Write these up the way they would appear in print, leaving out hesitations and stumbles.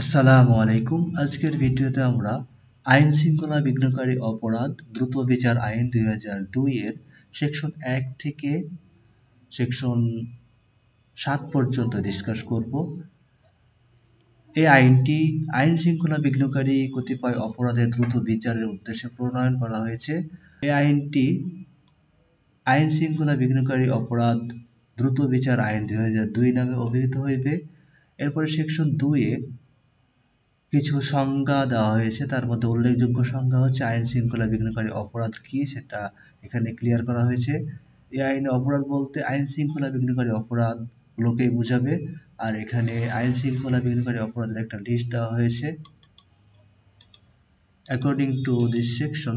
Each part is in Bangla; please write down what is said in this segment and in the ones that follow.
আসসালামু আলাইকুম। আজকের ভিডিওতে আমরা আইন শৃঙ্খলা বিঘ্নকারী অপরাধ দ্রুত বিচার আইন 2002 এর সেকশন 1 থেকে সেকশন 7 পর্যন্ত ডিসকাস করব। এই আইনটি আইন শৃঙ্খলা বিঘ্নকারী কতিপয় অপরাধের দ্রুত বিচারের উদ্দেশ্যে প্রণয়ন করা হয়েছে। এই আইনটি আইন শৃঙ্খলা বিঘ্নকারী অপরাধ দ্রুত বিচার আইন 2002 নামে অভিহিত হইবে। এরপরে সেকশন 2 এ কিছু সংজ্ঞা দেওয়া হয়েছে, তার মধ্যে উল্লেখযোগ্য সংজ্ঞা হচ্ছে আইন শৃঙ্খলা বিঘ্নকারী অপরাধ কি সেটা এখানে ক্লিয়ার করা হয়েছে। এই আইনে অপরাধ বলতে আইন শৃঙ্খলা বিঘ্নকারী অপরাধ গুলোকেই বোঝাবে। আর এখানে আইন শৃঙ্খলা বিঘ্নকারী অপরাধের একটা লিস্ট দেওয়া হয়েছে। অ্যাকর্ডিং টু দিস সেকশন,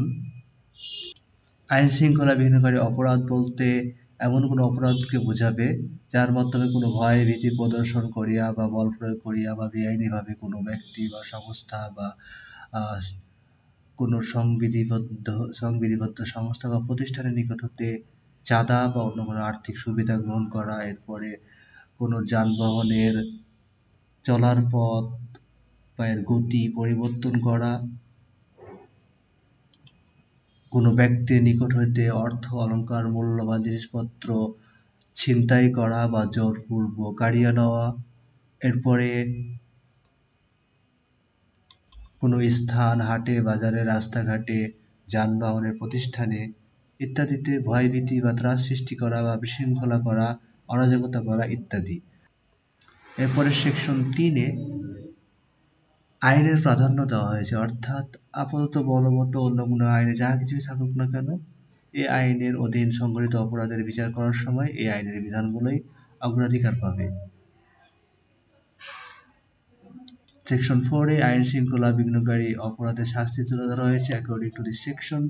আইন শৃঙ্খলা বিঘ্নকারী অপরাধ বলতে এমন কোনো অপরাধকে বোঝাবে যার মাধ্যমে কোনো ভয় ভীতি প্রদর্শন করিয়া বা বল প্রয়োগ করিয়া বা বেআইনিভাবে কোনো ব্যক্তি বা সংস্থা বা কোনো সংবিধিবদ্ধ সংস্থা বা প্রতিষ্ঠানের নিকট হতে চাঁদা বা অন্য কোনো আর্থিক সুবিধা গ্রহণ করা, এরপরে কোনো যানবাহনের চলার পথ বা এর গতি পরিবর্তন করা, কোনো ব্যক্তির নিকট হইতে অর্থ অলংকার মূল্যবান জিনিসপত্র ছিনতাই করা বা জোরপূর্বক কাড়িয়া নেওয়া, এরপরে কোনো স্থান হাটে বাজারে রাস্তাঘাটে যানবাহনের প্রতিষ্ঠানে ইত্যাদিতে ভয়ভীতি বা ত্রাস সৃষ্টি করা বা বিশৃঙ্খলা করা, অরাজকতা করা ইত্যাদি। এরপরে সেকশন 3 এ আইনের প্রাধান্য দেওয়া হয়েছে, অর্থাৎ আপাতত বলবৎ অন্য কোনো আইনে যা কিছুই থাকুক না কেন, এই আইনের অধীন সংঘটিত অপরাধের বিচার করার সময় এই আইনের বিধানগুলোই অগ্রাধিকার পাবে। সেকশন 4 এ আইন শৃঙ্খলা বিঘ্নকারী অপরাধের শাস্তি তুলে ধরা হয়েছে। অ্যাকর্ডিং টু দিস সেকশন,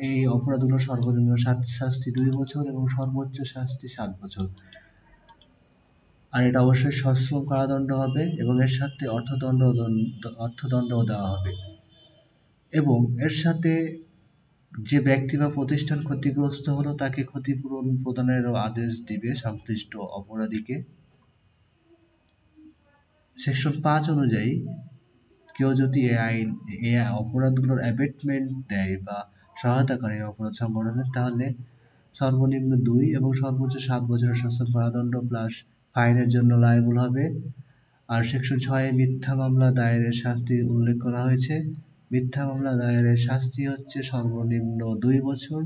এই অপরাধগুলো সর্বনিম্ন শাস্তি 2 বছর এবং সর্বোচ্চ শাস্তি 7 বছর। আর এটা অবশ্যই সশ্রম কারাদণ্ড হবে এবং এর সাথে অর্থদণ্ডও দেওয়া হবে। এবং এর সাথে যে ব্যক্তি বা প্রতিষ্ঠান ক্ষতিগ্রস্ত হলো তাকে ক্ষতিপূরণ প্রদানেরও আদেশ দিবে সংশ্লিষ্ট অপরাধীকে। সেকশন 5 অনুযায়ী কেউ যদি এই অপরাধগুলোর অ্যাবেটমেন্ট দেয় বা সহায়তা করে অপরাধ সংগঠনে, তাহলে সর্বনিম্ন 2 এবং সর্বোচ্চ 7 বছরের সশ্রম কারাদণ্ড প্লাস ফাইনের জন্য লায়াবল হবে। আর সেকশন 6 এ মিথ্যা মামলা দায়েরের শাস্তি উল্লেখ করা হয়েছে। মিথ্যা মামলা দায়েরের শাস্তি হচ্ছে সর্বনিম্ন 2 বছর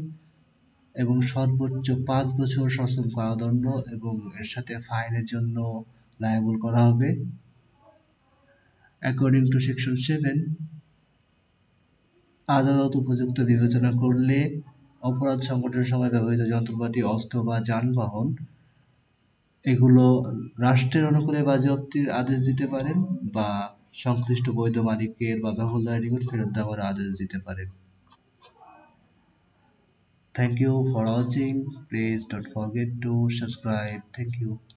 এবং সর্বোচ্চ 5 বছর সশ্রম কারাদণ্ড এবং এর সাথে ফাইনের জন্য লায়াবল করা হবে। অ্যাকর্ডিং টু সেকশন 7, আদালত উপযুক্ত বিবেচনা করলে অপরাধ সংঘটনের সময় ব্যবহৃত যন্ত্রপাতি, অস্ত্র বা যানবাহন এগুলো রাষ্ট্রের অনুকূলে বাজেয়াপ্তির আদেশ দিতে পারেন বা সংশ্লিষ্ট বৈধ মালিকের বা দখলদারের নিকট ফেরত দেওয়ার আদেশ দিতে পারেন। Thank you for watching. Please don't forget to subscribe. Thank you.